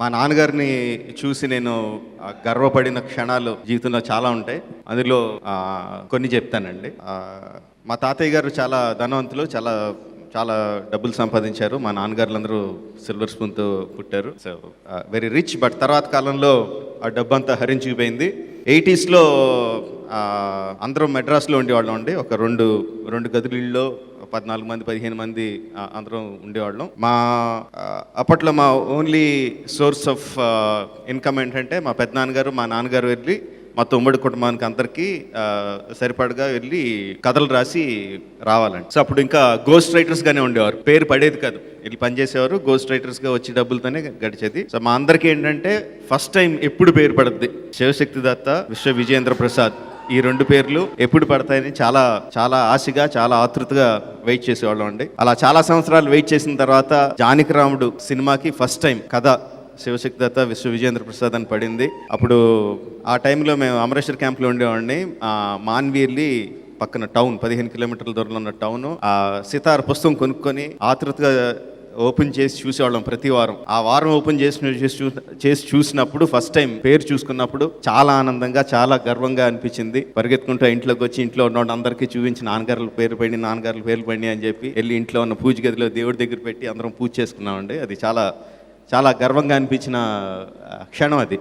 మా నాన్నగారిని చూసి నేను గర్వపడిన క్షణాలు జీవితంలో చాలా ఉంటాయి. అందులో కొన్ని చెప్తానండి. మా తాతయ్య గారు చాలా ధనవంతులు, చాలా చాలా డబ్బులు సంపాదించారు. మా నాన్నగారులందరూ సిల్వర్ స్పూన్తో పుట్టారు. So very rich. బట్ తర్వాత కాలంలో ఆ డబ్బంతా హరించుకుపోయింది. 80sలో అందరం మెడ్రాస్లో ఉండేవాళ్ళం అండి. ఒక రెండు గదులలో 14 మంది 15 మంది అందరం ఉండేవాళ్ళం. అప్పట్లో మా ఓన్లీ సోర్స్ ఆఫ్ ఇన్కమ్ ఏంటంటే మా పెద్దనాన్నగారు మా నాన్నగారు వెళ్ళి మా తమ్ముడి కుటుంబానికి అందరికీ సరిపడగా వెళ్ళి కథలు రాసి రావాలండి. సో అప్పుడు ఇంకా గోస్ట్ రైటర్స్గానే ఉండేవారు, పేరు పడేది కాదు. వీళ్ళు పనిచేసేవారు, గోస్ట్ రైటర్స్గా వచ్చి డబ్బులతోనే గడిచేది. సో మా అందరికీ ఏంటంటే ఫస్ట్ టైం ఎప్పుడు పేరు పడుద్ది, శివశక్తి దత్త, విశ్వ విజయేంద్ర ప్రసాద్, ఈ 2 పేర్లు ఎప్పుడు పడతాయని చాలా చాలా ఆశగా, చాలా ఆతృతగా వెయిట్ చేసేవాళ్ళం అండి. అలా చాలా సంవత్సరాలు వెయిట్ చేసిన తర్వాత జానకి రాముడు సినిమాకి ఫస్ట్ టైం కథ శివశక్తి దత్త, విశ్వ విజయేంద్ర ప్రసాద్ అని పడింది. అప్పుడు ఆ టైంలో మేము అమరేశ్వర్ క్యాంప్లో ఉండేవాడిని. మాన్వీర్లి పక్కన టౌన్, 15 కిలోమీటర్ల దూరంలో ఉన్న టౌన్. సితార్ పుస్తకం కొనుక్కొని ఆతృతగా ఓపెన్ చేసి చూసేవాళ్ళం ప్రతి వారం. ఆ వారం ఓపెన్ చేసి చూసినప్పుడు ఫస్ట్ టైం పేరు చూసుకున్నప్పుడు చాలా ఆనందంగా, చాలా గర్వంగా అనిపించింది. పరిగెత్తుకుంటూ ఇంట్లోకి వచ్చి ఇంట్లో ఉన్న అందరికీ చూపించి నాన్నగారుల పేరు పడి అని చెప్పి వెళ్ళి ఇంట్లో ఉన్న పూజ గదిలో దేవుడి దగ్గర పెట్టి అందరం పూజ చేసుకున్నామండి. అది చాలా చాలా గర్వంగా అనిపించిన క్షణం అది.